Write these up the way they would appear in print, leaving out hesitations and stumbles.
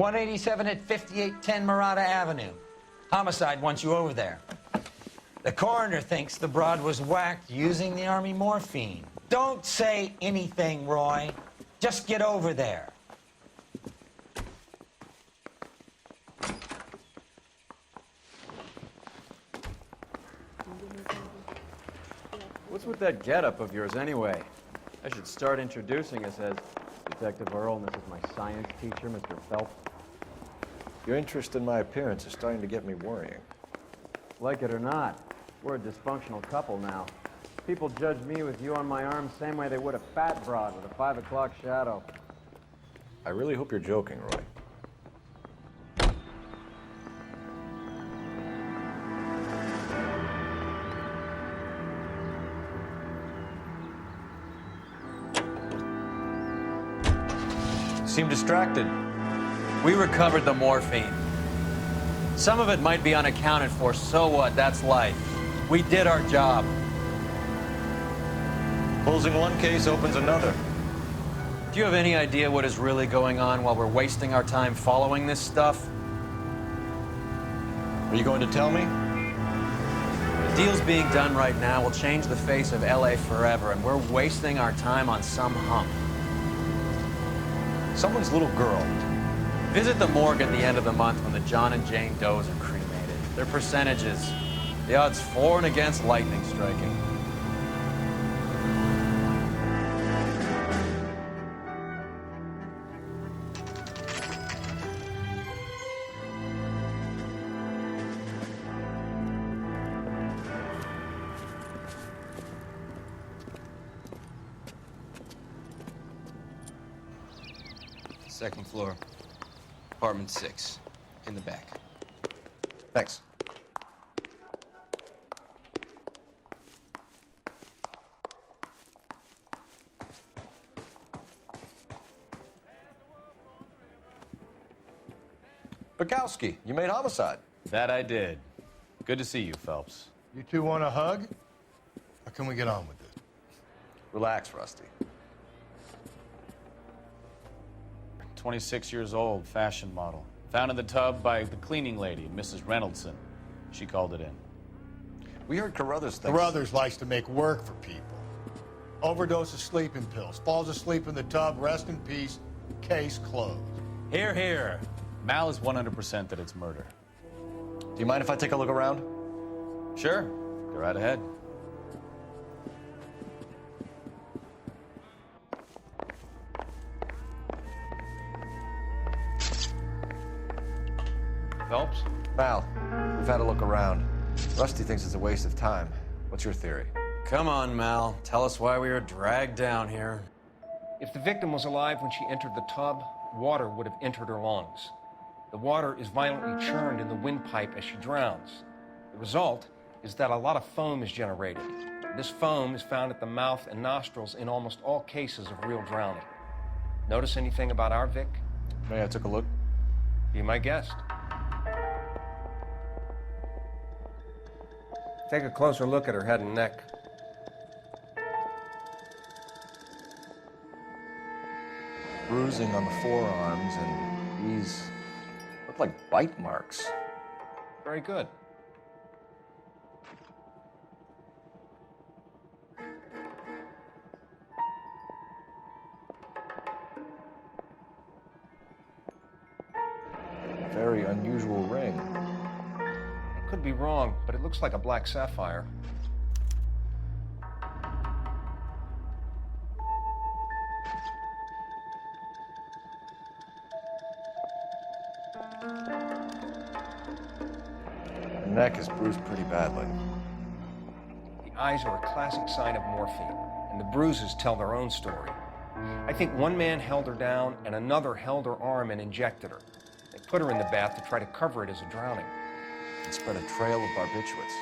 187 at 5810 Murata Avenue. Homicide wants you over there. The coroner thinks the broad was whacked using the Army morphine. Don't say anything, Roy. Just get over there. What's with that getup of yours anyway? I should start introducing us as Detective Earl, and this is my science teacher, Mr. Phelps. Your interest in my appearance is starting to get me worrying. Like it or not, we're a dysfunctional couple now. People judge me with you on my arm same way they would a fat broad with a 5 o'clock shadow. I really hope you're joking, Roy. Seem distracted. We recovered the morphine. Some of it might be unaccounted for, so what? That's life. We did our job. Closing one case opens another. Do you have any idea what is really going on while we're wasting our time following this stuff? Are you going to tell me? The deals being done right now will change the face of LA forever, and we're wasting our time on some hump. Someone's little girl. Visit the morgue at the end of the month when the John and Jane Does are cremated. Their percentages. The odds for and against lightning striking. Second floor, apartment 6, in the back. Thanks. Bukowski, you made homicide. That I did. Good to see you, Phelps. You two want a hug? Or can we get on with it? Relax, Rusty. 26 years old, fashion model. Found in the tub by the cleaning lady, Mrs. Reynoldson. She called it in. We heard Carruthers thinks... Carruthers likes to make work for people. Overdose of sleeping pills. Falls asleep in the tub. Rest in peace. Case closed. Here, here. Mal is 100% that it's murder. Do you mind if I take a look around? Sure. Go right ahead. Phelps? Val, we've had a look around. Rusty thinks it's a waste of time. What's your theory? Come on, Mal. Tell us why we were dragged down here. If the victim was alive when she entered the tub, water would have entered her lungs. The water is violently churned in the windpipe as she drowns. The result is that a lot of foam is generated. This foam is found at the mouth and nostrils in almost all cases of real drowning. Notice anything about our Vic? May I took a look? Be my guest. Take a closer look at her head and neck. Bruising on the forearms, and these look like bite marks. Very good. Very unusual ring. Could be wrong, but it looks like a black sapphire. Her neck is bruised pretty badly. The eyes are a classic sign of morphine, and the bruises tell their own story. I think one man held her down and another held her arm and injected her. They put her in the bath to try to cover it as a drowning. And spread a trail of barbiturates.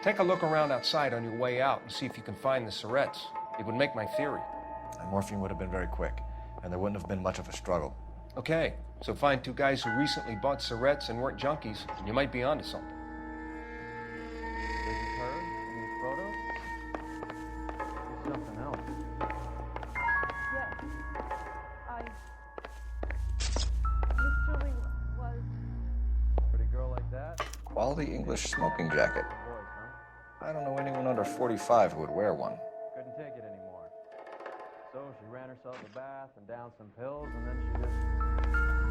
Take a look around outside on your way out and see if you can find the syrettes. It would make my theory. And morphine would have been very quick, and there wouldn't have been much of a struggle. Okay, so find two guys who recently bought syrettes and weren't junkies, and you might be onto something. This is her? Any photos? There's something else. Yes. Mr. Quality English smoking jacket. I don't know anyone under 45 who would wear one. Couldn't take it anymore. So she ran herself a bath and down some pills, and then she just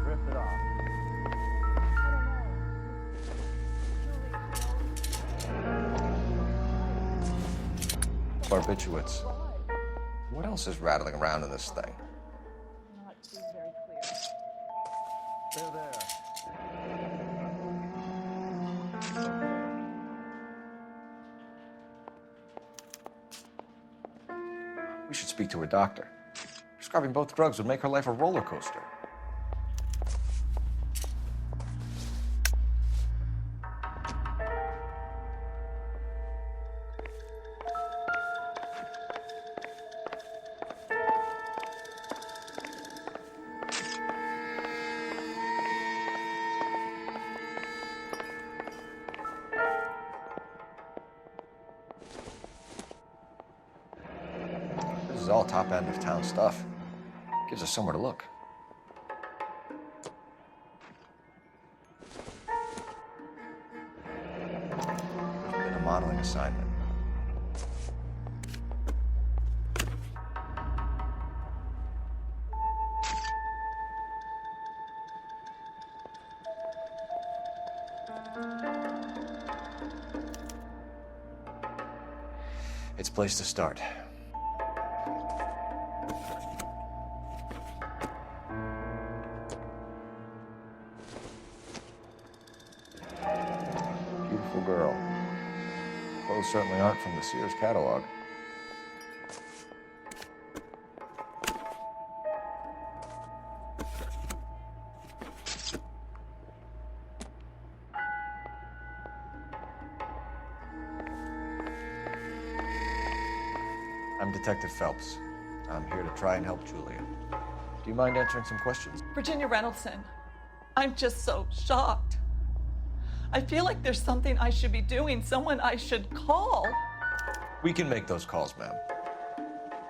drifted off. Barbiturates. What else is rattling around in this thing? Not being very clear. They're there. We should speak to her doctor. Prescribing both drugs would make her life a roller coaster. This is all top end of town stuff. Gives us somewhere to look. There's been a modeling assignment. It's a place to start. Beautiful girl. Clothes certainly aren't from the Sears catalog. I'm Detective Phelps. I'm here to try and help Julia. Do you mind answering some questions? Virginia Reynoldson, I'm just so shocked. I feel like there's something I should be doing, someone I should call. We can make those calls, ma'am.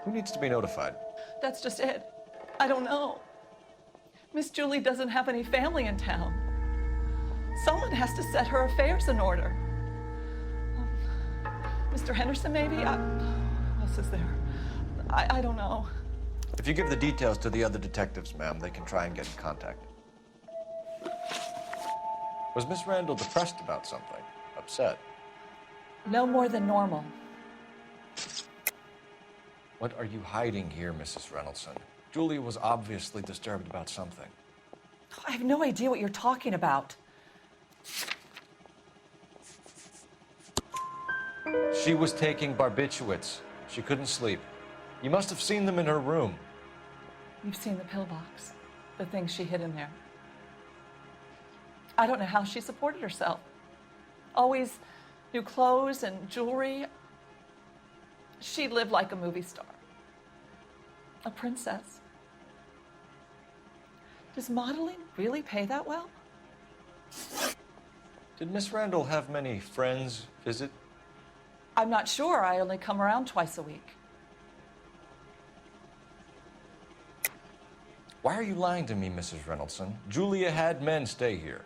Who needs to be notified? That's just it. I don't know. Miss Julie doesn't have any family in town. Someone has to set her affairs in order. Mr. Henderson, maybe? Who else is there? I don't know. If you give the details to the other detectives, ma'am, they can try and get in contact. Was Miss Randall depressed about something? Upset? No more than normal. What are you hiding here, Mrs. Reynoldson? Julia was obviously disturbed about something. I have no idea what you're talking about. She was taking barbiturates. She couldn't sleep. You must have seen them in her room. You've seen the pillbox, the things she hid in there. I don't know how she supported herself. Always new clothes and jewelry. She lived like a movie star, a princess. Does modeling really pay that well? Did Miss Randall have many friends visit? I'm not sure. I only come around twice a week. Why are you lying to me, Mrs. Reynoldson? Julia had men stay here.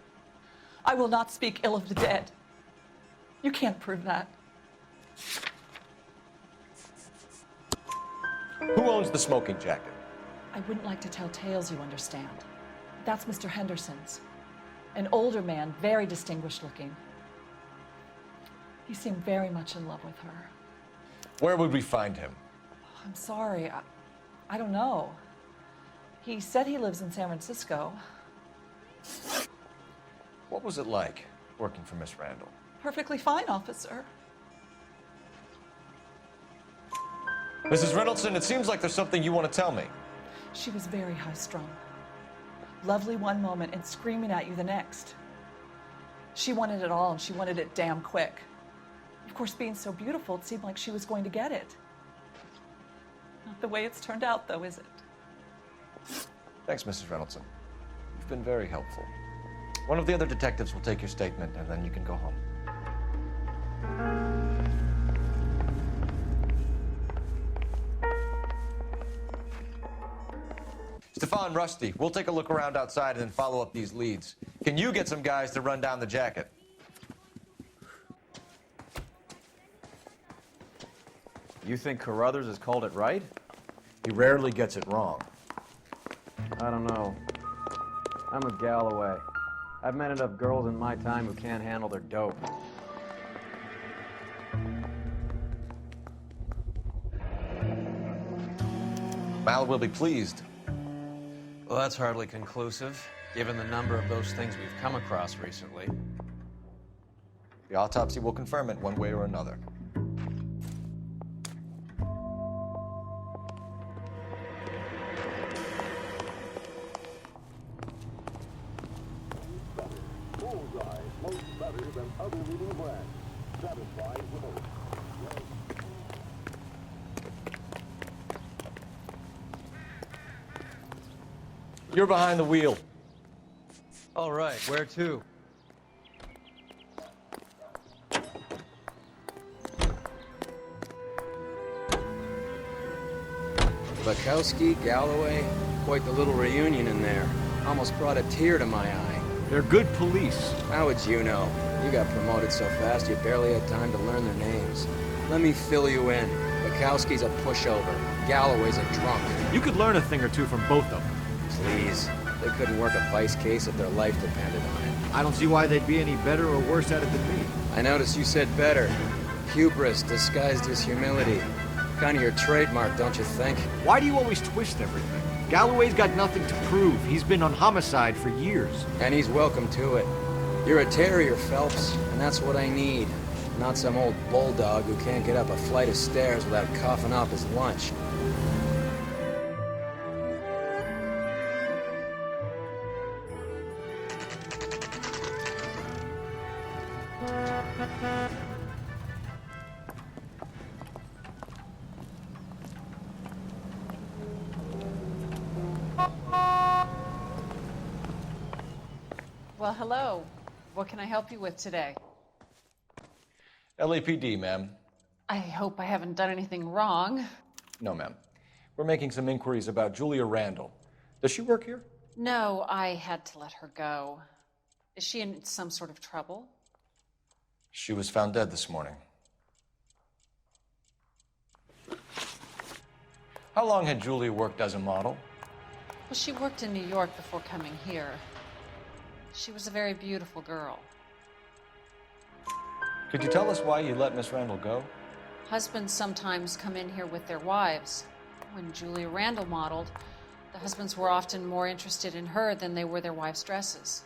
I will not speak ill of the dead. You can't prove that. Who owns the smoking jacket? I wouldn't like to tell tales, you understand. That's Mr. Henderson's. An older man, very distinguished looking. He seemed very much in love with her. Where would we find him? I'm sorry, I don't know. He said he lives in San Francisco. What was it like working for Miss Randall? Perfectly fine, officer. Mrs. Reynoldson, it seems like there's something you want to tell me. She was very high-strung. Lovely one moment and screaming at you the next. She wanted it all, and she wanted it damn quick. Of course, being so beautiful, it seemed like she was going to get it. Not the way it's turned out, though, is it? Thanks, Mrs. Reynoldson. You've been very helpful. One of the other detectives will take your statement, and then you can go home. Stefan, Rusty, we'll take a look around outside and then follow up these leads. Can you get some guys to run down the jacket? You think Carruthers has called it right? He rarely gets it wrong. I don't know. I'm with Galloway. I've met enough girls in my time who can't handle their dope. Mal will be pleased. Well, that's hardly conclusive, given the number of those things we've come across recently. The autopsy will confirm it one way or another. You're behind the wheel. All right, where to? Bukowski, Galloway, quite the little reunion in there. Almost brought a tear to my eye. They're good police. How would you know? You got promoted so fast you barely had time to learn their names. Let me fill you in. Bukowski's a pushover. Galloway's a drunk. You could learn a thing or two from both of them. Please. They couldn't work a vice case if their life depended on it. I don't see why they'd be any better or worse at it than me. I noticed you said better. Hubris disguised as humility. Kind of your trademark, don't you think? Why do you always twist everything? Galloway's got nothing to prove. He's been on homicide for years. And he's welcome to it. You're a terrier, Phelps, and that's what I need. Not some old bulldog who can't get up a flight of stairs without coughing up his lunch. Well, hello. What can I help you with today? LAPD, ma'am. I hope I haven't done anything wrong. No, ma'am. We're making some inquiries about Julia Randall. Does she work here? No, I had to let her go. Is she in some sort of trouble? She was found dead this morning. How long had Julia worked as a model? Well, she worked in New York before coming here. She was a very beautiful girl. Could you tell us why you let Miss Randall go? Husbands sometimes come in here with their wives. When Julia Randall modeled, the husbands were often more interested in her than they were their wives' dresses.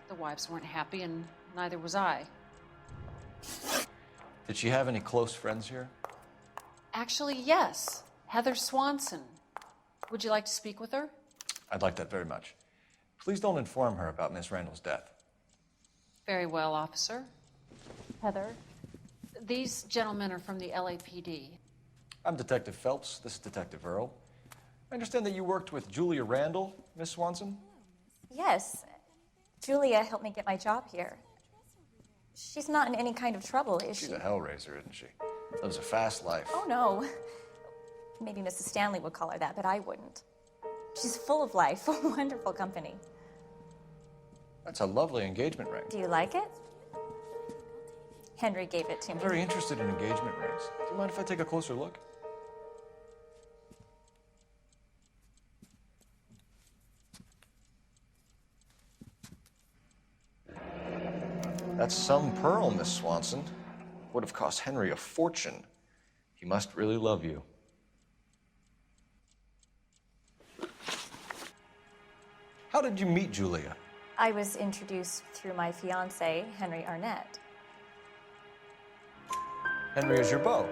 The wives weren't happy, and neither was I. Did she have any close friends here? Actually, yes. Heather Swanson. Would you like to speak with her? I'd like that very much. Please don't inform her about Miss Randall's death. Very well, officer. Heather, these gentlemen are from the LAPD. I'm Detective Phelps. This is Detective Earl. I understand that you worked with Julia Randall, Miss Swanson? Yes. Julia helped me get my job here. She's not in any kind of trouble, is she? She's a hellraiser, isn't she? Lives a fast life. Oh, no. Maybe Mrs. Stanley would call her that, but I wouldn't. She's full of life, a wonderful company. That's a lovely engagement ring. Do you like it? Henry gave it to me. I'm very interested in engagement rings. Do you mind if I take a closer look? That's some pearl, Miss Swanson. Would have cost Henry a fortune. He must really love you. How did you meet Julia? I was introduced through my fiancé, Henry Arnett. Henry is your beau.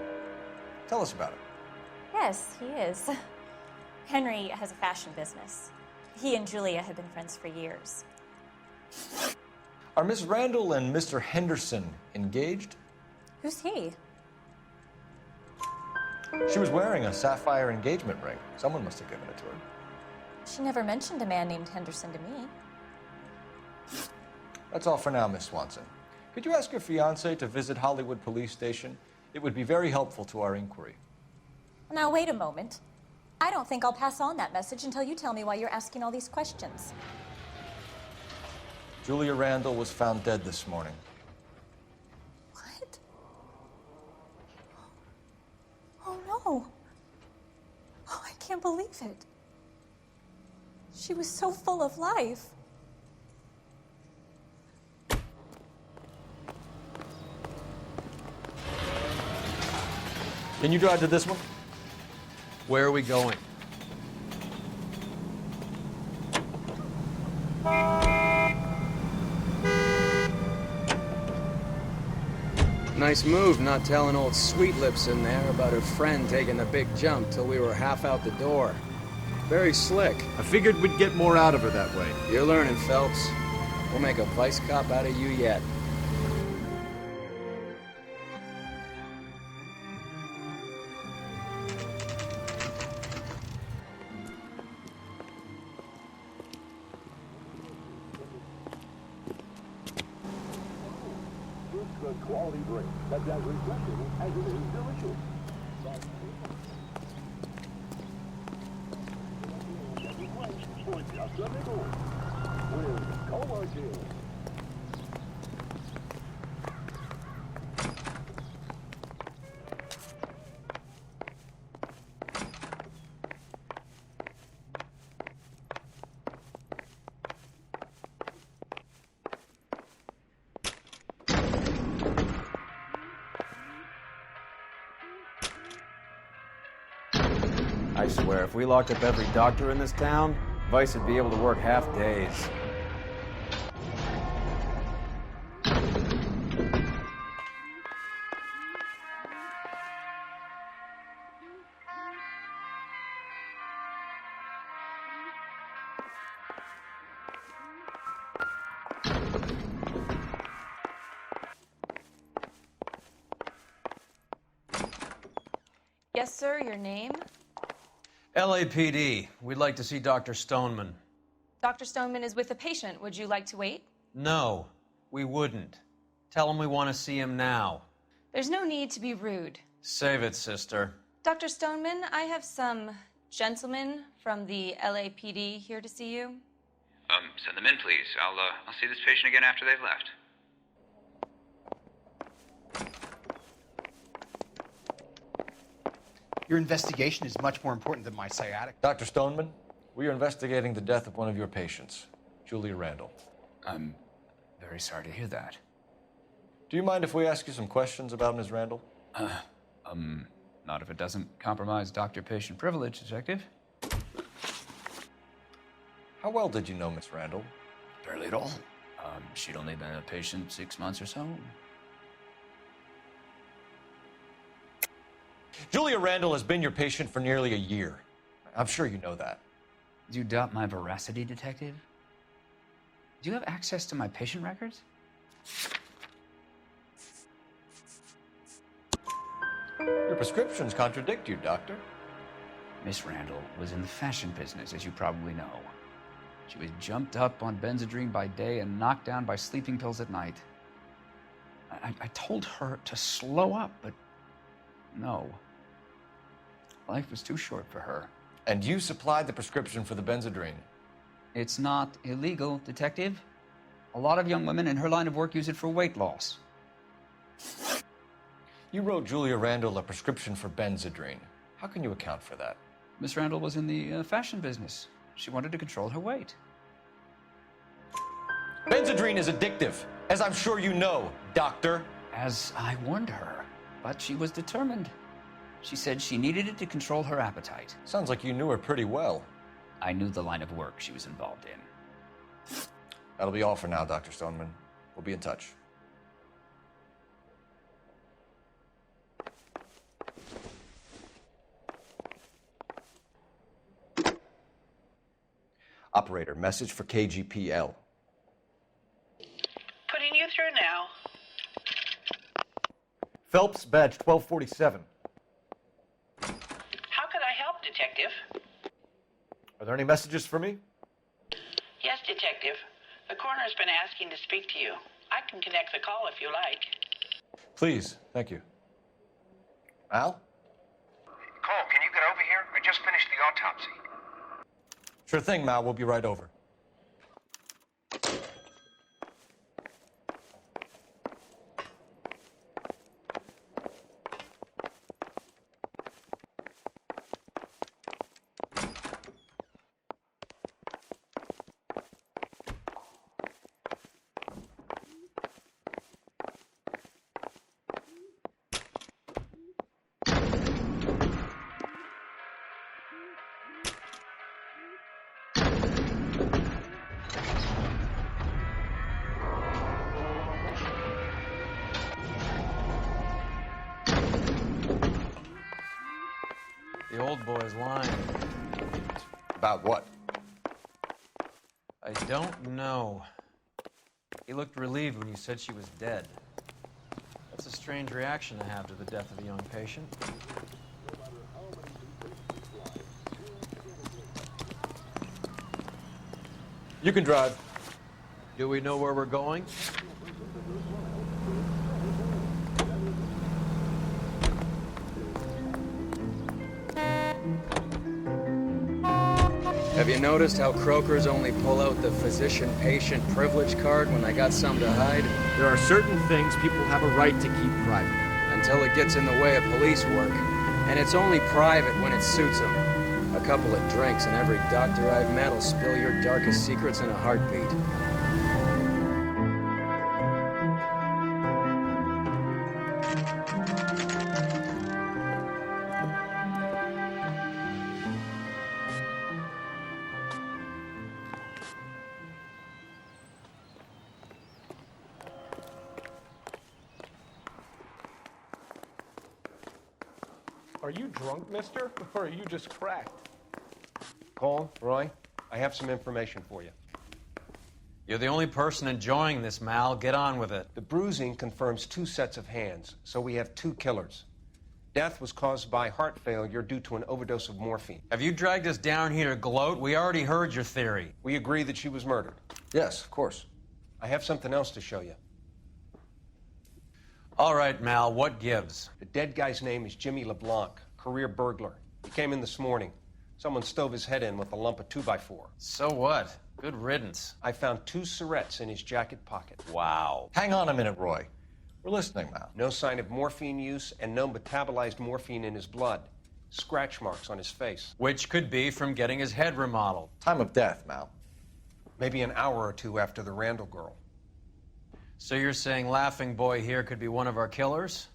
Tell us about it. Yes, he is. Henry has a fashion business. He and Julia have been friends for years. Are Miss Randall and Mr. Henderson engaged? Who's he? She was wearing a sapphire engagement ring. Someone must have given it to her. She never mentioned a man named Henderson to me. That's all for now, Miss Swanson. Could you ask your fiancé to visit Hollywood Police Station? It would be very helpful to our inquiry. Now, wait a moment. I don't think I'll pass on that message until you tell me why you're asking all these questions. Julia Randall was found dead this morning. What? can't believe it. She was so full of life. Can you drive to this one? Where are we going? Nice move not telling old Sweet Lips in there about her friend taking the big jump till we were half out the door. Very slick. I figured we'd get more out of her that way. You're learning, Phelps. We'll make a vice cop out of you yet. Quality drink that's as refreshing as it is delicious. For just a nickel. With Cola King. I swear, if we locked up every doctor in this town, Vice would be able to work half days. Yes, sir, your name? LAPD. We'd like to see Dr. Stoneman. Dr. Stoneman is with a patient. Would you like to wait? No, we wouldn't. Tell him we want to see him now. There's no need to be rude. Save it, sister. Dr. Stoneman, I have some gentlemen from the LAPD here to see you. Send them in, please. I'll see this patient again after they've left. Your investigation is much more important than my sciatic. Dr. Stoneman, we are investigating the death of one of your patients, Julia Randall. I'm very sorry to hear that. Do you mind if we ask you some questions about Ms. Randall? Not if it doesn't compromise doctor-patient privilege, Detective. How well did you know Miss Randall? Barely at all. She'd only been a patient 6 months or so. Julia Randall has been your patient for nearly a year. I'm sure you know that. Do you doubt my veracity, Detective? Do you have access to my patient records? Your prescriptions contradict you, Doctor. Miss Randall was in the fashion business, as you probably know. She was jumped up on Benzedrine by day and knocked down by sleeping pills at night. I told her to slow up, but no. Life was too short for her. And you supplied the prescription for the Benzedrine. It's not illegal, Detective. A lot of young women in her line of work use it for weight loss. You wrote Julia Randall a prescription for Benzedrine. How can you account for that? Miss Randall was in the fashion business. She wanted to control her weight. Benzedrine is addictive, as I'm sure you know, Doctor. As I warned her, but she was determined. She said she needed it to control her appetite. Sounds like you knew her pretty well. I knew the line of work she was involved in. That'll be all for now, Dr. Stoneman. We'll be in touch. Operator, message for KGPL. Putting you through now. Phelps, badge 1247. How could I help, Detective? Are there any messages for me? Yes, Detective. The coroner's been asking to speak to you. I can connect the call if you like. Please, thank you. Al? Cole, can you get over here? I just finished the autopsy. Sure thing, Mal. We'll be right over. old boy's lying. About what? I don't know. He looked relieved when you said she was dead. That's a strange reaction to have to the death of a young patient. You can drive. Do we know where we're going? Have you noticed how Croakers only pull out the physician-patient privilege card when they got something to hide? There are certain things people have a right to keep private. Until it gets in the way of police work. And it's only private when it suits them. A couple of drinks and every doctor I've met will spill your darkest secrets in a heartbeat. Are you drunk, mister? Or are you just cracked? Cole, Roy, I have some information for you. You're the only person enjoying this, Mal. Get on with it. The bruising confirms 2 sets of hands, so we have 2 killers. Death was caused by heart failure due to an overdose of morphine. Have you dragged us down here to gloat? We already heard your theory. We agree that she was murdered. Yes, of course. I have something else to show you. All right, Mal, what gives? The dead guy's name is Jimmy LeBlanc, career burglar. He came in this morning. Someone stove his head in with a lump of 2x4. So what? Good riddance. I found 2 syrettes in his jacket pocket. Wow. Hang on a minute, Roy. We're listening now. No sign of morphine use and no metabolized morphine in his blood. Scratch marks on his face. Which could be from getting his head remodeled. Time of death, Mal. Maybe an hour or 2 after the Randall girl. So you're saying Laughing Boy here could be one of our killers?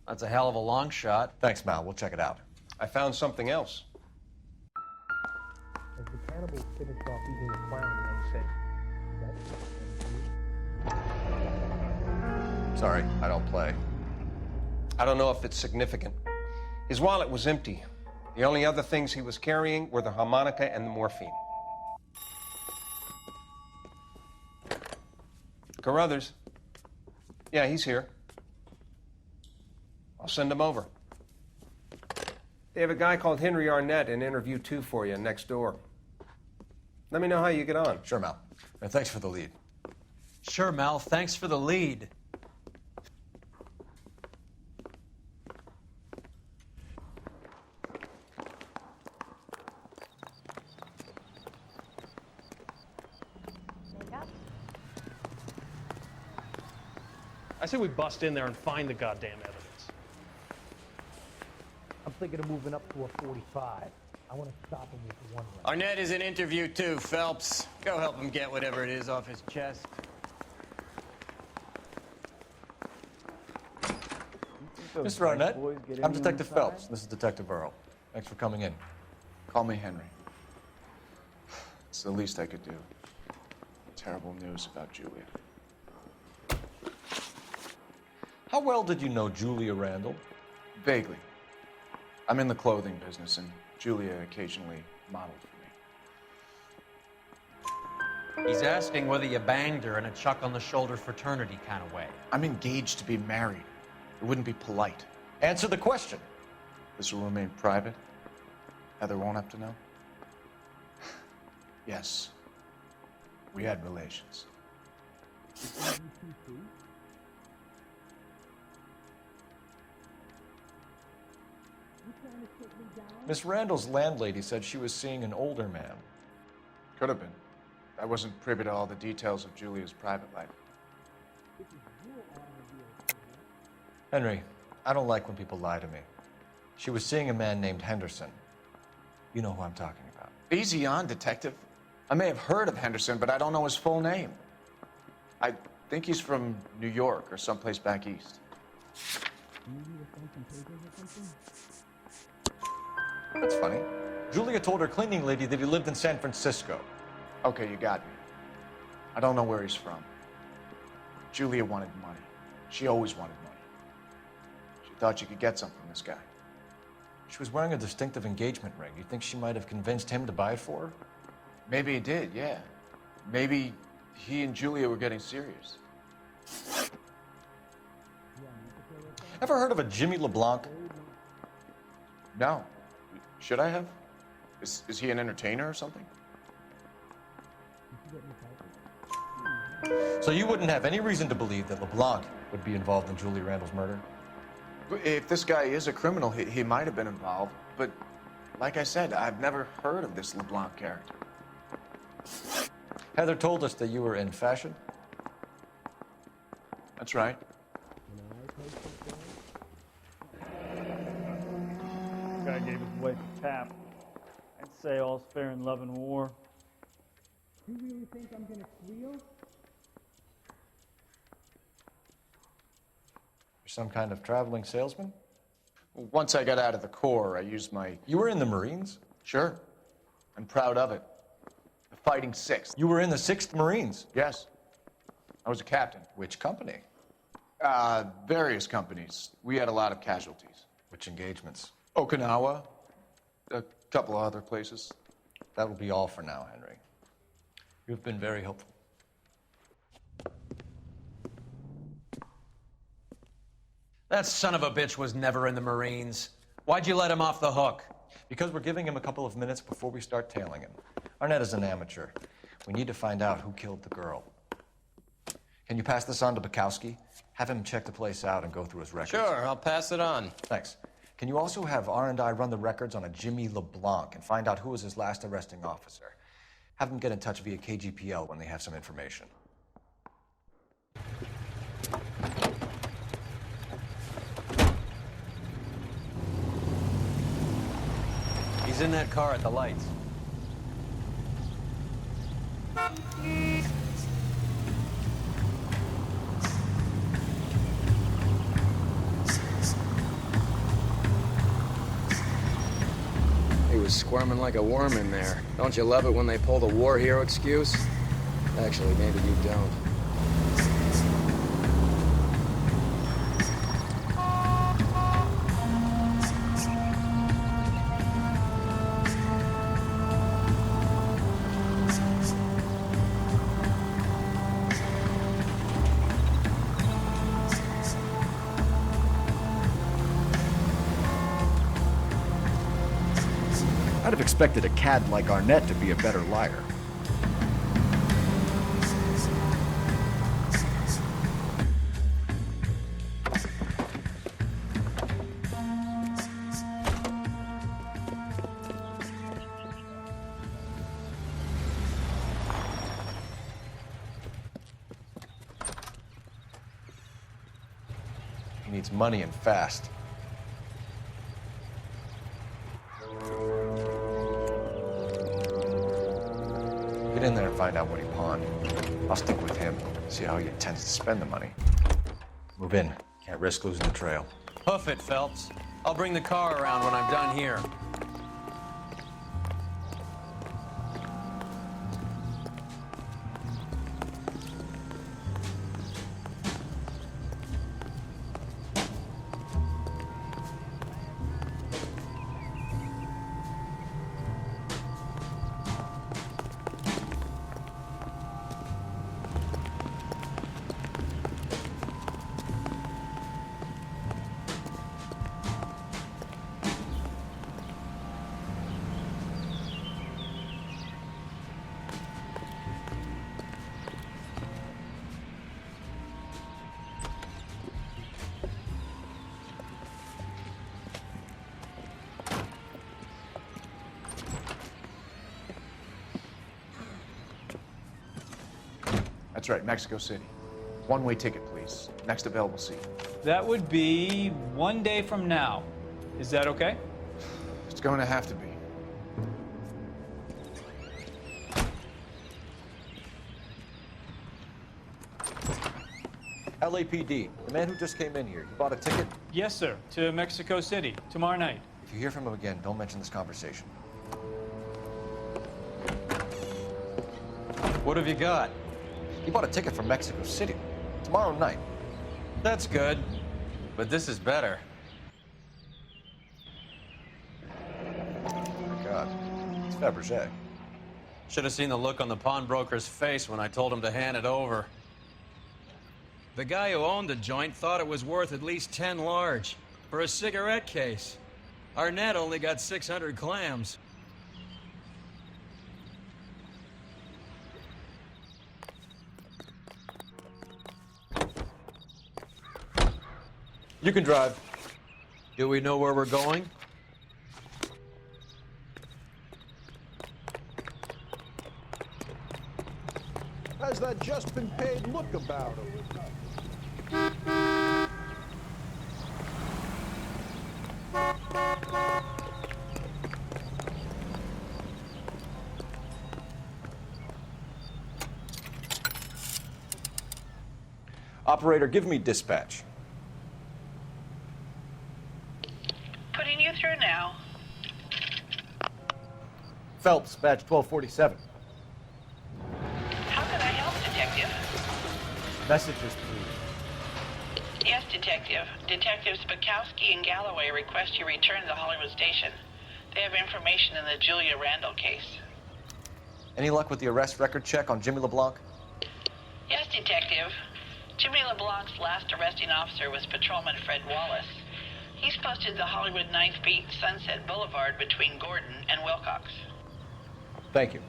That's a hell of a long shot. Thanks, Mal. We'll check it out. I found something else. As the cannibals finished off eating the clown, they said, Sorry, I don't play. I don't know if it's significant. His wallet was empty. The only other things he was carrying were the harmonica and the morphine. Carruthers. Yeah, he's here. I'll send him over. They have a guy called Henry Arnett in interview 2 for you next door. Let me know how you get on. Sure, Mal. And thanks for the lead. Sure, Mal. Thanks for the lead. I say we bust in there and find the goddamn evidence. I'm thinking of moving up to a 45. I want to stop him with the 1 round. Arnett is in interview 2, Phelps. Go help him get whatever it is off his chest. Mr. Arnett, I'm Detective Phelps. This is Detective Earl. Thanks for coming in. Call me Henry. It's the least I could do. Terrible news about Julia. How well did you know Julia Randall? Vaguely. I'm in the clothing business, and Julia occasionally modeled for me. He's asking whether you banged her in a chuck-on-the-shoulder fraternity kind of way. I'm engaged to be married. It wouldn't be polite. Answer the question. This will remain private? Heather won't have to know? Yes. We had relations. Miss Randall's landlady said she was seeing an older man. Could have been. I wasn't privy to all the details of Julia's private life. Henry, I don't like when people lie to me. She was seeing a man named Henderson. You know who I'm talking about. Easy on, Detective. I may have heard of Henderson, but I don't know his full name. I think he's from New York or someplace back east. That's funny. Julia told her cleaning lady that he lived in San Francisco. Okay, you got me. I don't know where he's from. Julia wanted money. She always wanted money. She thought she could get some from this guy. She was wearing a distinctive engagement ring. You think she might have convinced him to buy it for her? Maybe he did, yeah. Maybe he and Julia were getting serious. Ever heard of a Jimmy LeBlanc? No. Should I have? Is he an entertainer or something? So you wouldn't have any reason to believe that LeBlanc would be involved in Julia Randall's murder? If this guy is a criminal, he might have been involved. But like I said, I've never heard of this LeBlanc character. Heather told us that you were in fashion. That's right. Guy gave his wife a tap. I'd say all's fair in love and war. You really think I'm gonna squeal? You're some kind of traveling salesman? Once I got out of the Corps, I used my... You were in the Marines? Sure. I'm proud of it. The Fighting 6th. You were in the 6th Marines? Yes. I was a captain. Which company? Various companies. We had a lot of casualties. Which engagements? Okinawa. A couple of other places. That will be all for now, Henry. You've been very helpful. That son of a bitch was never in the Marines. Why'd you let him off the hook? Because we're giving him a couple of minutes before we start tailing him. Arnett is an amateur. We need to find out who killed the girl. Can you pass this on to Bukowski? Have him check the place out and go through his records. Sure, I'll pass it on. Thanks. Can you also have R&I run the records on a Jimmy LeBlanc and find out who was his last arresting officer? Have them get in touch via KGPL when they have some information. He's in that car at the lights. He was squirming like a worm in there. Don't you love it when they pull the war hero excuse? Actually, maybe you don't. I'd have expected a cad like Arnett to be a better liar. He needs money and fast. Get in there and find out what he pawned. I'll stick with him, see how he intends to spend the money. Move in. Can't risk losing the trail. Hoof it, Phelps. I'll bring the car around when I'm done here. That's right, Mexico City. One-way ticket, please. Next available seat. That would be 1 day from now. Is that okay? It's going to have to be. LAPD, the man who just came in here, he bought a ticket? Yes, sir. To Mexico City, tomorrow night. If you hear from him again, don't mention this conversation. What have you got? He bought a ticket for Mexico City. Tomorrow night. That's good. But this is better. It's Fabergé. Should have seen the look on the pawnbroker's face when I told him to hand it over. The guy who owned the joint thought it was worth at least 10 large for a cigarette case. Arnett only got 600 clams. You can drive. Do we know where we're going? Has that just been paid look about him? Operator, give me dispatch. Putting you through now. Phelps, badge 1247. How can I help, Detective? Messages, please. Yes, Detective. Detectives Bukowski and Galloway request you return to the Hollywood station. They have information in the Julia Randall case. Any luck with the arrest record check on Jimmy LeBlanc? Yes, Detective. Jimmy LeBlanc's last arresting officer was Patrolman Fred Wallace. He's posted the Hollywood 9th Beat Sunset Boulevard between Gordon and Wilcox. Thank you.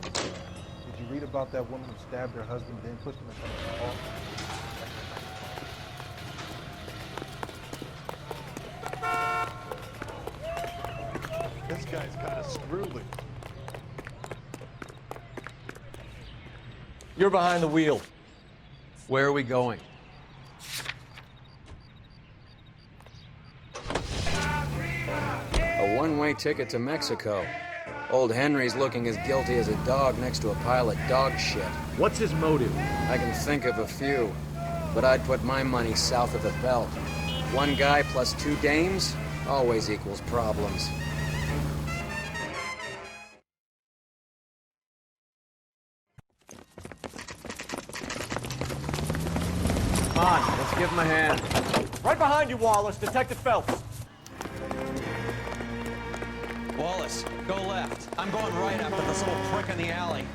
Did you read about that woman who stabbed her husband, then pushed him in front of the wall? This guy's kind of screwy. You're behind the wheel. Where are we going? A one-way ticket to Mexico. Old Henry's looking as guilty as a dog next to a pile of dog shit. What's his motive? I can think of a few, but I'd put my money south of the belt. One guy plus 2 dames always equals problems. Come on, let's give him a hand. Right behind you, Wallace. Detective Phelps. Wallace, go left. I'm going right after this little prick in the alley.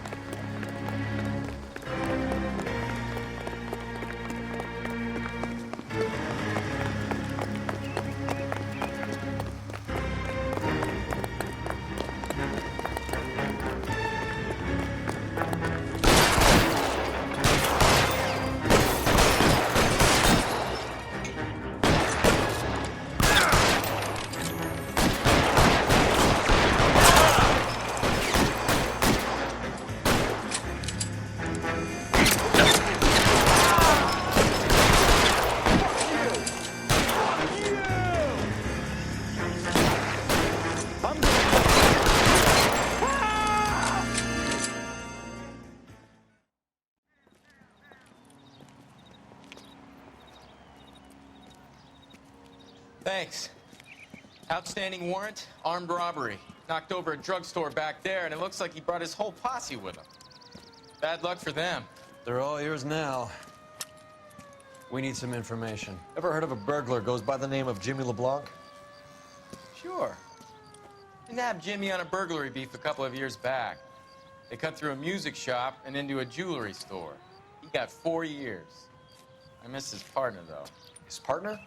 Thanks. Outstanding warrant, armed robbery. Knocked over a drugstore back there, and it looks like he brought his whole posse with him. Bad luck for them. They're all yours now. We need some information. Ever heard of a burglar goes by the name of Jimmy LeBlanc? Sure. They nabbed Jimmy on a burglary beef a couple of years back. They cut through a music shop and into a jewelry store. He got 4 years. I miss his partner, though. His partner?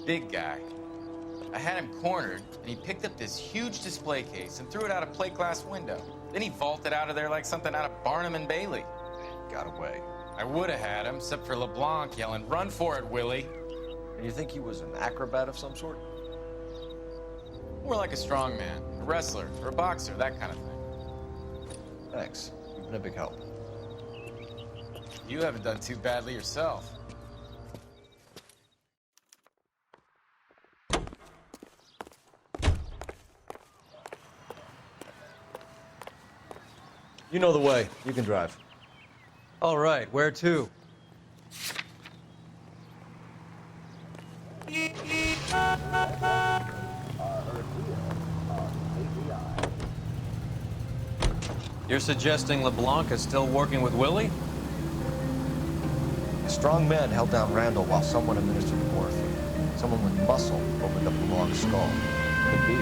Big guy. I had him cornered, and he picked up this huge display case and threw it out a plate glass window. Then he vaulted out of there like something out of Barnum and Bailey. Got away. I would have had him, except for LeBlanc yelling, "Run for it, Willie!" And you think he was an acrobat of some sort? More like a strongman, a wrestler, or a boxer, that kind of thing. Thanks. You've been a big help. You haven't done too badly yourself. You know the way. You can drive. All right, where to? You're suggesting LeBlanc is still working with Willie? A strong man held down Randall while someone administered morphine. Someone with muscle opened up LeBlanc's skull. Could be.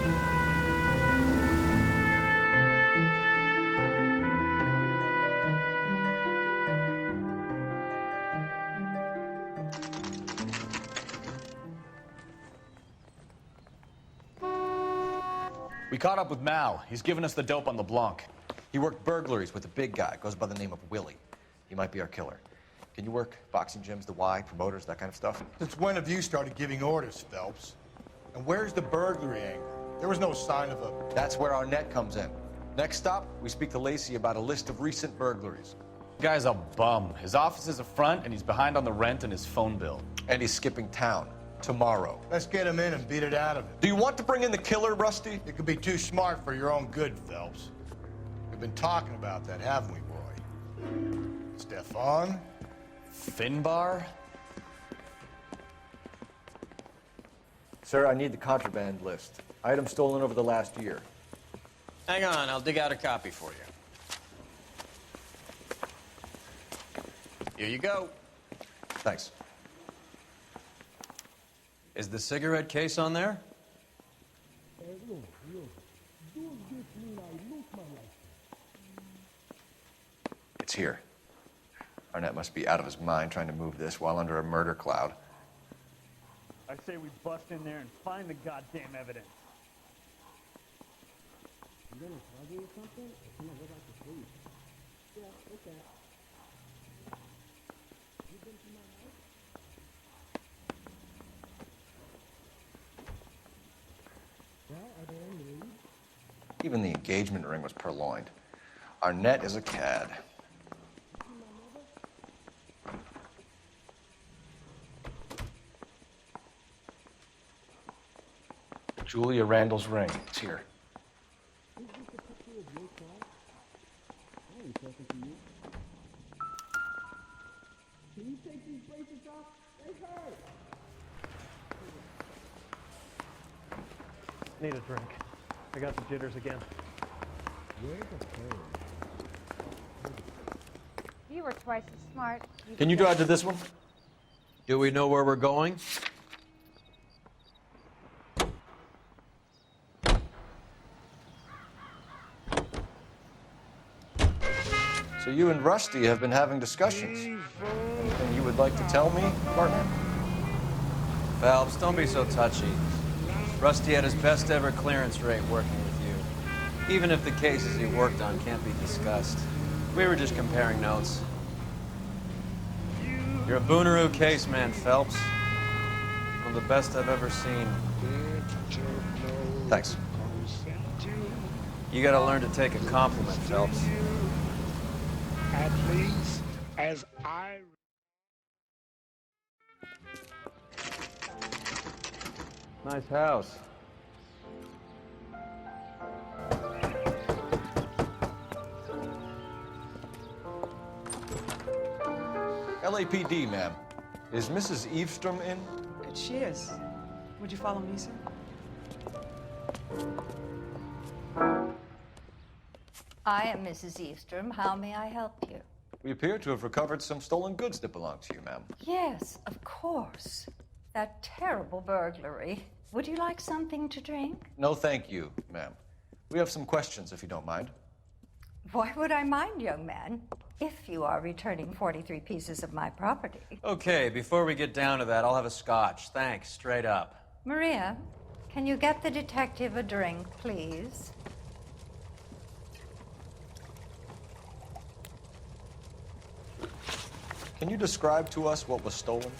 We caught up with Mal. He's given us the dope on LeBlanc. He worked burglaries with a big guy, goes by the name of Willie. He might be our killer. Can you work boxing gyms, the Y, promoters, that kind of stuff? Since when have you started giving orders, Phelps? And where's the burglary angle? There was no sign of a... That's where Arnett comes in. Next stop, we speak to Lacey about a list of recent burglaries. The guy's a bum. His office is a front, and he's behind on the rent and his phone bill. And he's skipping town. Tomorrow. Let's get him in and beat it out of him. Do you want to bring in the killer, Rusty? You could be too smart for your own good, Phelps. We've been talking about that, haven't we, Roy? Stefan? Finbar? Sir, I need the contraband list. Items stolen over the last year. Hang on, I'll dig out a copy for you. Here you go. Thanks. Is the cigarette case on there? It's here. Arnett must be out of his mind trying to move this while under a murder cloud. I say we bust in there and find the goddamn evidence. You gonna tell me something? Or can I go back to sleep? Yeah, okay. You been to my house? Well, are there any leads? Even the engagement ring was purloined. Arnett is a cad. Julia Randall's ring. It's here. Is this a picture of your car? I ain't talking to you. Can you take these bracelets off? They hurt. Need a drink. I got the jitters again. Where's the phone? You were twice as smart. Can you drive to this one? Do we know where we're going? So you and Rusty have been having discussions. Anything you would like to tell me, partner? Phelps, don't be so touchy. Rusty had his best ever clearance rate working with you. Even if the cases he worked on can't be discussed. We were just comparing notes. You're a Booneroo case man, Phelps. One of the best I've ever seen. Thanks. You gotta learn to take a compliment, Phelps. At least, as I... Nice house. LAPD, ma'am. Is Mrs. Eavestrom in? She is. Would you follow me, sir? I am Mrs. Eavestrom. How may I help you? We appear to have recovered some stolen goods that belong to you, ma'am. Yes, of course. That terrible burglary. Would you like something to drink? No, thank you, ma'am. We have some questions, if you don't mind. Why would I mind, young man, if you are returning 43 pieces of my property? Okay, before we get down to that, I'll have a scotch. Thanks, straight up. Maria, can you get the detective a drink, please? Can you describe to us what was stolen?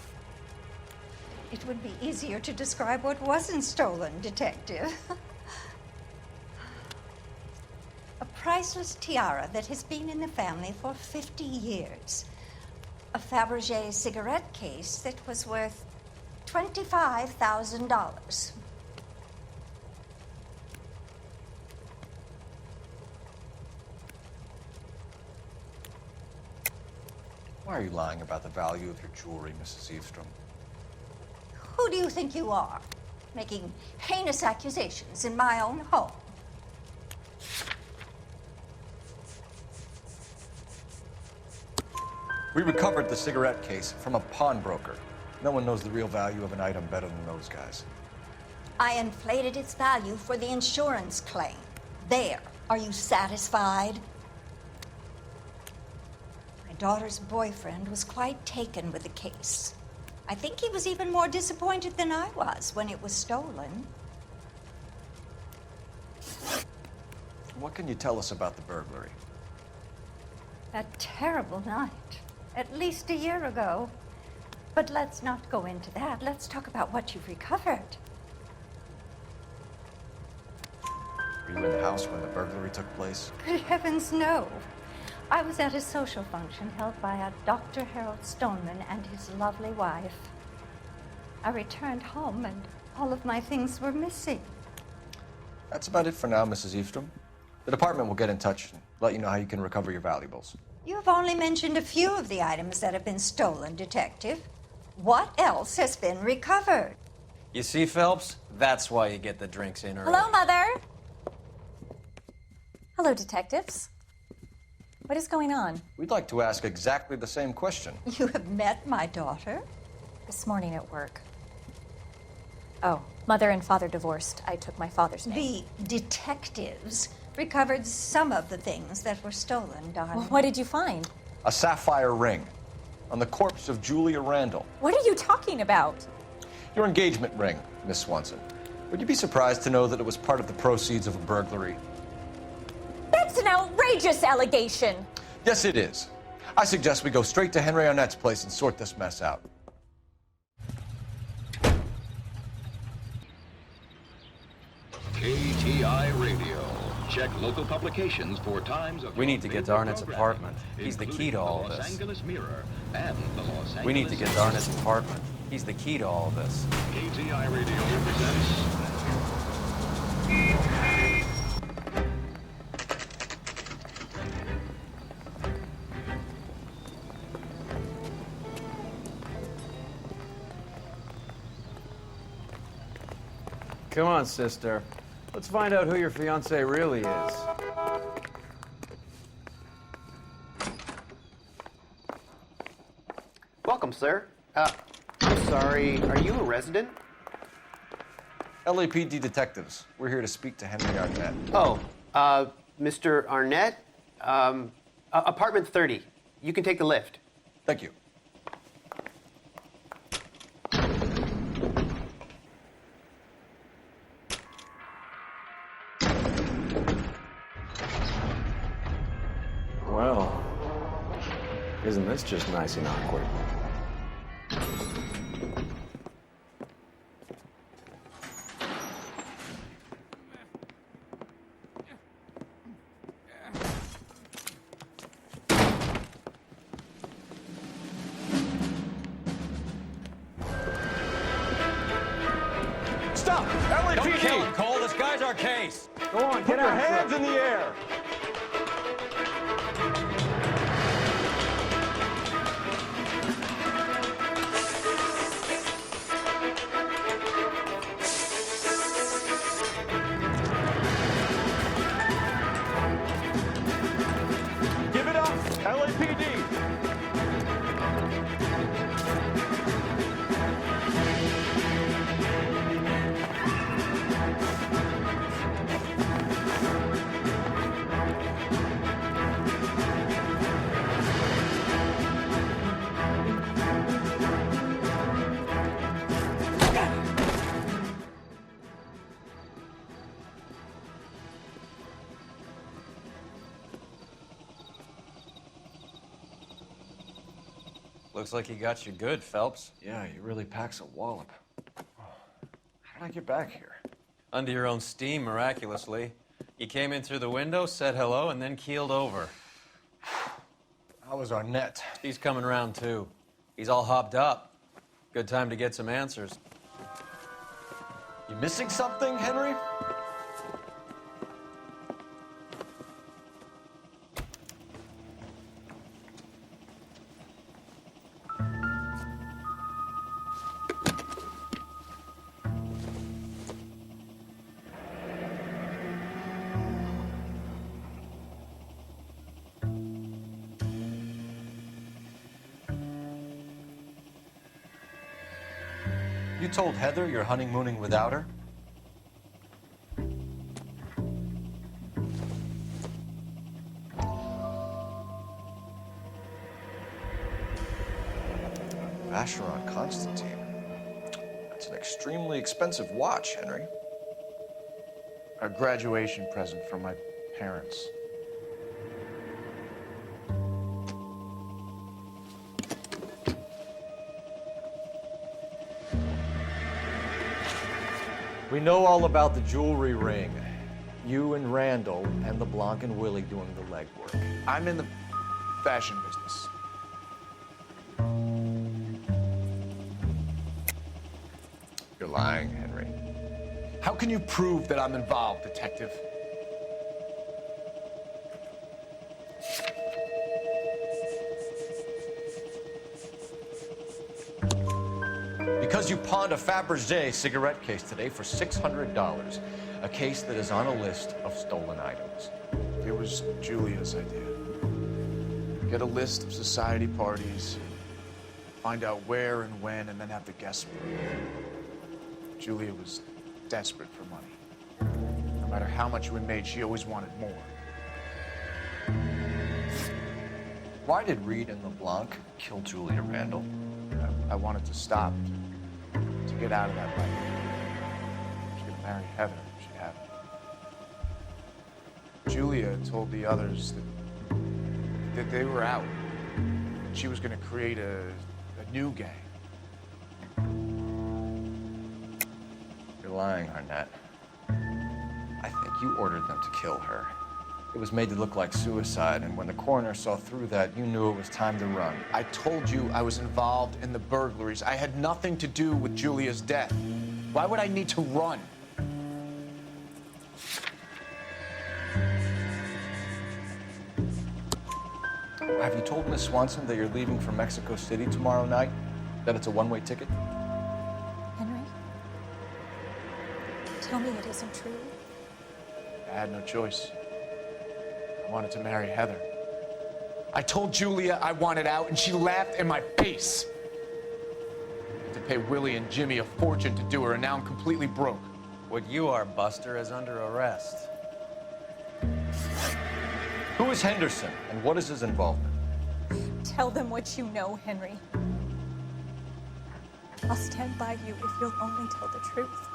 It would be easier to describe what wasn't stolen, detective. A priceless tiara that has been in the family for 50 years. A Fabergé cigarette case that was worth $25,000. Why are you lying about the value of your jewelry, Mrs. Eavestrom? Who do you think you are, making heinous accusations in my own home? We recovered the cigarette case from a pawnbroker. No one knows the real value of an item better than those guys. I inflated its value for the insurance claim. There. Are you satisfied? My daughter's boyfriend was quite taken with the case. I think he was even more disappointed than I was when it was stolen. What can you tell us about the burglary? A terrible night. At least a year ago. But let's not go into that. Let's talk about what you've recovered. Were you in the house when the burglary took place? Good heavens, no. I was at a social function held by a Dr. Harold Stoneman and his lovely wife. I returned home and all of my things were missing. That's about it for now, Mrs. Eastrom. The department will get in touch and let you know how you can recover your valuables. You have only mentioned a few of the items that have been stolen, Detective. What else has been recovered? You see, Phelps? That's why you get the drinks in early. Hello, Mother. Hello, detectives. What is going on? We'd like to ask exactly the same question. You have met my daughter? This morning at work. Oh, mother and father divorced. I took my father's name. The detectives recovered some of the things that were stolen, darling. Well, what did you find? A sapphire ring on the corpse of Julia Randall. What are you talking about? Your engagement ring, Miss Swanson. Would you be surprised to know that it was part of the proceeds of a burglary? That's an outrageous allegation. Yes, it is. I suggest we go straight to Henry Arnett's place and sort this mess out. KTI Radio. Check local publications for times of... We need to get to Arnett's apartment. He's the key to all the Los this. Angeles Mirror and the Los Angeles... We need to get to Arnett's apartment. He's the key to all this. KTI Radio presents... Come on, sister. Let's find out who your fiancé really is. Welcome, sir. I'm sorry, are you a resident? LAPD detectives. We're here to speak to Henry Arnett. Oh, Mr. Arnett? Apartment 30. You can take the lift. Thank you. Well, isn't this just nice and awkward? Stop! LAPD! Don't kill him, Cole. This guy's our case. Go on, Put get your out. hands in the air. Give it up, LAPD! Looks like he got you good, Phelps. Yeah, he really packs a wallop. How did I get back here? Under your own steam, miraculously. You came in through the window, said hello, and then keeled over. How was Arnett? He's coming around, too. He's all hopped up. Good time to get some answers. You missing something, Henry? You told Heather you're honeymooning without her? Vacheron Constantine. That's an extremely expensive watch, Henry. A graduation present from my parents. We know all about the jewelry ring. You and Randall and LeBlanc and Willie doing the legwork. I'm in the fashion business. You're lying, Henry. How can you prove that I'm involved, Detective? Because you pawned a Fabergé cigarette case today for $600. A case that is on a list of stolen items. It was Julia's idea. Get a list of society parties, find out where and when, and then have the guests meet. Julia was desperate for money. No matter how much we made, she always wanted more. Why did Reed and LeBlanc kill Julia Randall? I wanted to stop, to get out of that life. She could marry Heather if she had it. Julia told the others that they were out. She was going to create a new gang. You're lying, Arnett. I think you ordered them to kill her. It was made to look like suicide, and when the coroner saw through that, you knew it was time to run. I told you I was involved in the burglaries. I had nothing to do with Julia's death. Why would I need to run? Have you told Miss Swanson that you're leaving for Mexico City tomorrow night? That it's a one-way ticket? Henry? Tell me it isn't true. I had no choice. I wanted to marry Heather. I told Julia I wanted out, and she laughed in my face. I had to pay Willie and Jimmy a fortune to do her, and now I'm completely broke. What you are, Buster, is under arrest. Who is Henderson, and what is his involvement? Tell them what you know, Henry. I'll stand by you if you'll only tell the truth.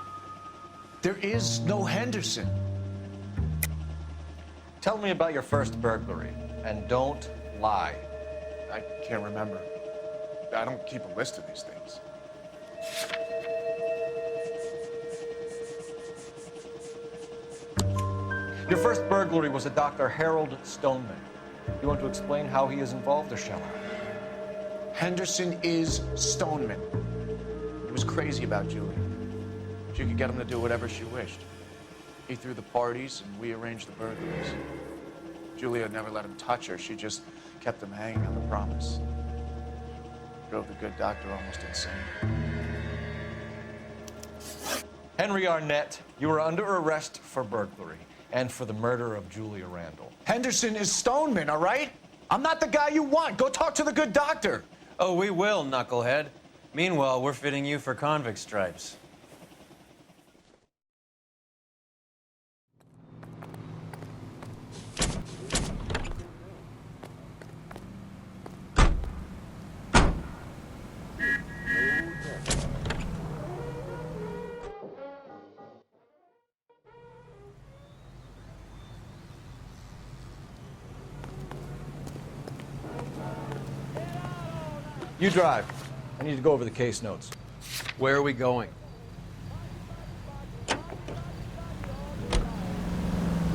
There is no Henderson. Tell me about your first burglary, and don't lie. I can't remember. I don't keep a list of these things. Your first burglary was a Dr. Harold Stoneman. You want to explain how he is involved, or shall I? Henderson is Stoneman. He was crazy about Julia. She could get him to do whatever she wished. He threw the parties, and we arranged the burglaries. Julia never let him touch her. She just kept him hanging on the promise. Drove the good doctor almost insane. Henry Arnett, you are under arrest for burglary and for the murder of Julia Randall. Henderson is Stoneman, all right? I'm not the guy you want. Go talk to the good doctor. Oh, we will, knucklehead. Meanwhile, we're fitting you for convict stripes. You drive. I need to go over the case notes. Where are we going? I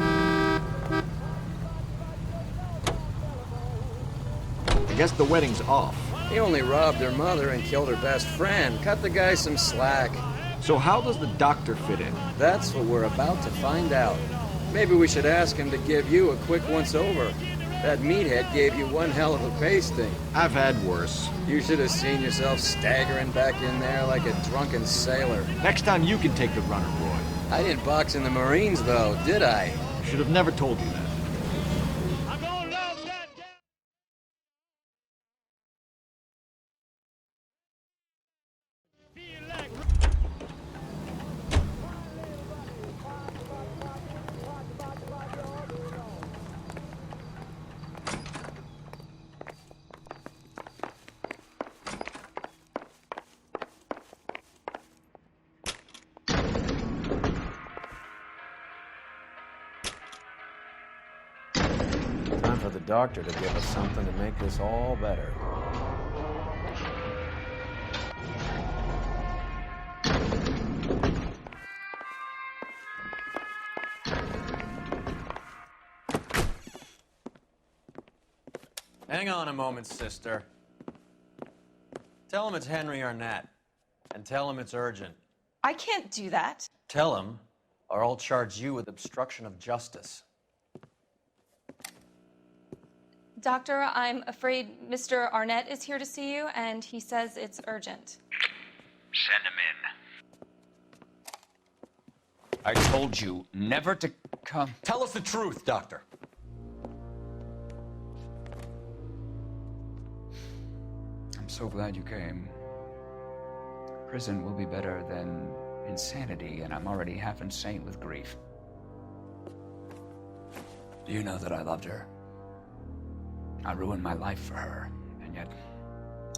guess the wedding's off. He only robbed her mother and killed her best friend. Cut the guy some slack. So how does the doctor fit in? That's what we're about to find out. Maybe we should ask him to give you a quick once-over. That meathead gave you one hell of a pasting. I've had worse. You should have seen yourself staggering back in there like a drunken sailor. Next time you can take the runner, boy. I didn't box in the Marines, though, did I? Should have never told you that. doctor to give us something to make this all better. Hang on a moment, sister. Tell him it's Henry Arnett, and tell him it's urgent. I can't do that. Tell him, or I'll charge you with obstruction of justice. Doctor, I'm afraid Mr. Arnett is here to see you, and he says it's urgent. Send him in. I told you never to come. Tell us the truth, Doctor. I'm so glad you came. Prison will be better than insanity, and I'm already half insane with grief. Do you know that I loved her? I ruined my life for her, and yet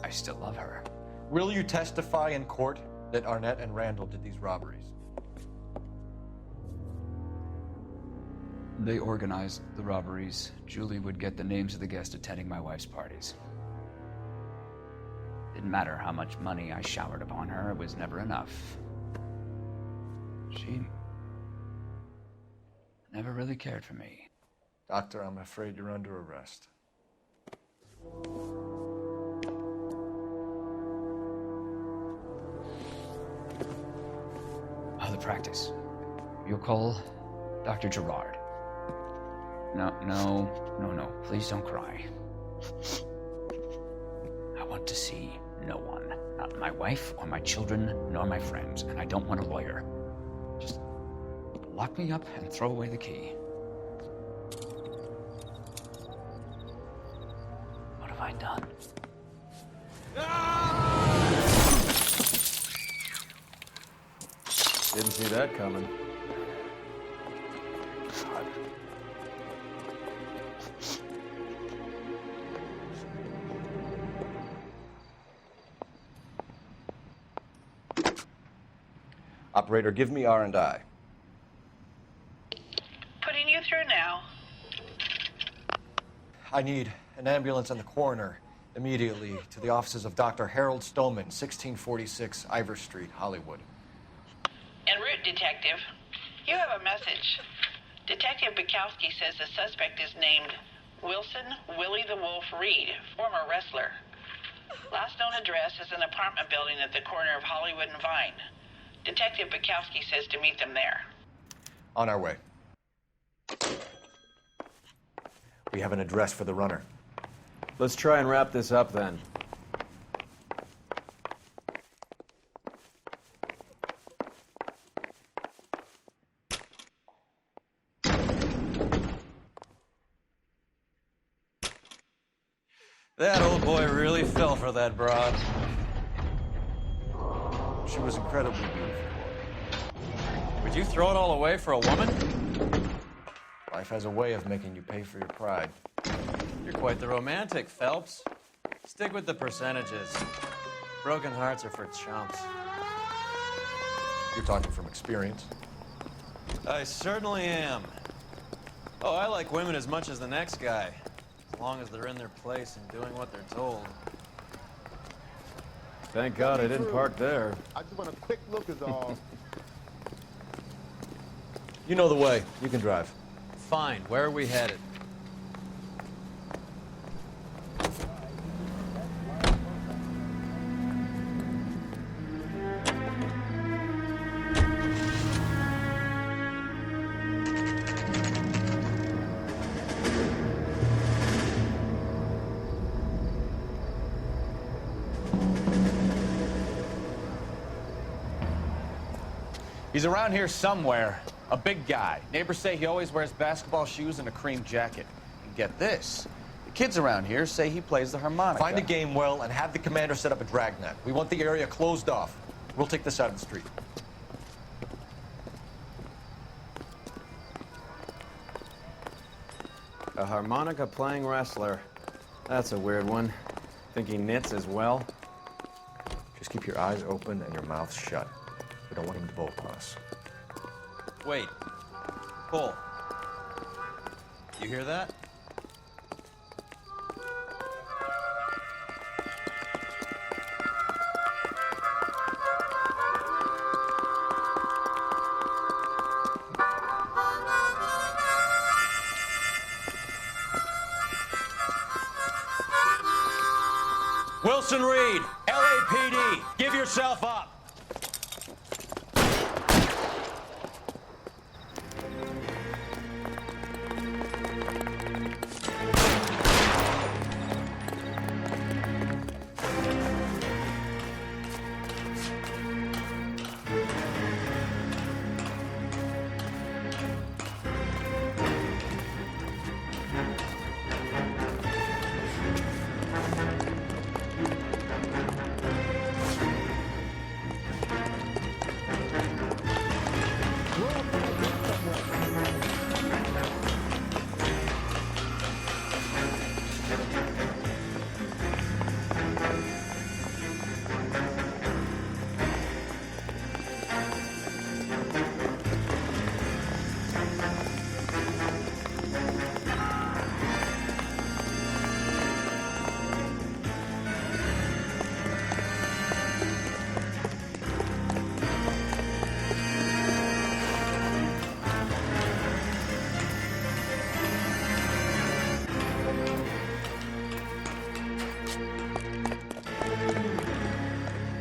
I still love her. Will you testify in court that Arnett and Randall did these robberies? They organized the robberies. Julie would get the names of the guests attending my wife's parties. Didn't matter how much money I showered upon her, it was never enough. She never really cared for me. Doctor, I'm afraid you're under arrest. The practice. You'll call Dr. Gerard. No. Please don't cry. I want to see no one. Not my wife or my children, nor my friends. And I don't want a lawyer. Just lock me up and throw away the key. What have I done? Didn't see that coming. Operator, give me R&I. Putting you through now. I need an ambulance and the coroner immediately to the offices of Dr. Harold Stoneman, 1646 Ivor Street, Hollywood. En route, Detective. You have a message. Detective Bukowski says the suspect is named Wilson Willie the Wolf Reed, former wrestler. Last known address is an apartment building at the corner of Hollywood and Vine. Detective Bukowski says to meet them there. On our way. We have an address for the runner. Let's try and wrap this up then. That old boy really fell for that broad. She was incredibly beautiful. Would you throw it all away for a woman? Life has a way of making you pay for your pride. You're quite the romantic, Phelps. Stick with the percentages. Broken hearts are for chumps. You're talking from experience. I certainly am. Oh, I like women as much as the next guy. As long as they're in their place and doing what they're told. Thank God I didn't park there. I just want a quick look is all. You know the way. You can drive. Fine. Where are we headed? He's around here somewhere. A big guy. Neighbors say he always wears basketball shoes and a cream jacket. And get this. The kids around here say he plays the harmonica. Find a game well and have the commander set up a dragnet. We want the area closed off. We'll take this side of the street. A harmonica playing wrestler. That's a weird one. Think he knits as well? Just keep your eyes open and your mouth shut. We don't want him to bolt on us. Wait. Pull. You hear that? Wilson Reed, LAPD, give yourself up.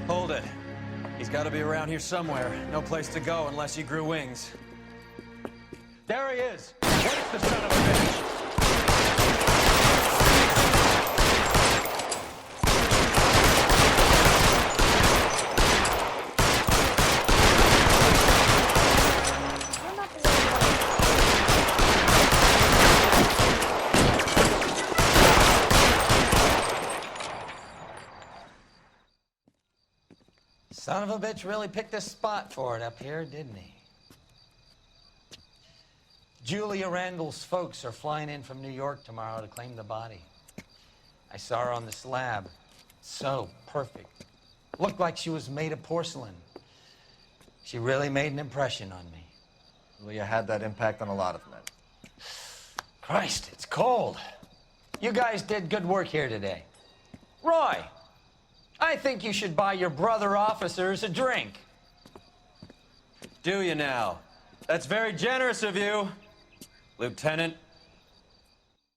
Hold it. He's got to be around here somewhere. No place to go unless he grew wings. There he is! Where's the son of a bitch? Son of a bitch really picked a spot for it up here, didn't he? Julia Randall's folks are flying in from New York tomorrow to claim the body. I saw her on the slab. So perfect. Looked like she was made of porcelain. She really made an impression on me. Julia had that impact on a lot of men. Christ, it's cold. You guys did good work here today. Roy, I think you should buy your brother officers a drink. Do you now? That's very generous of you, Lieutenant.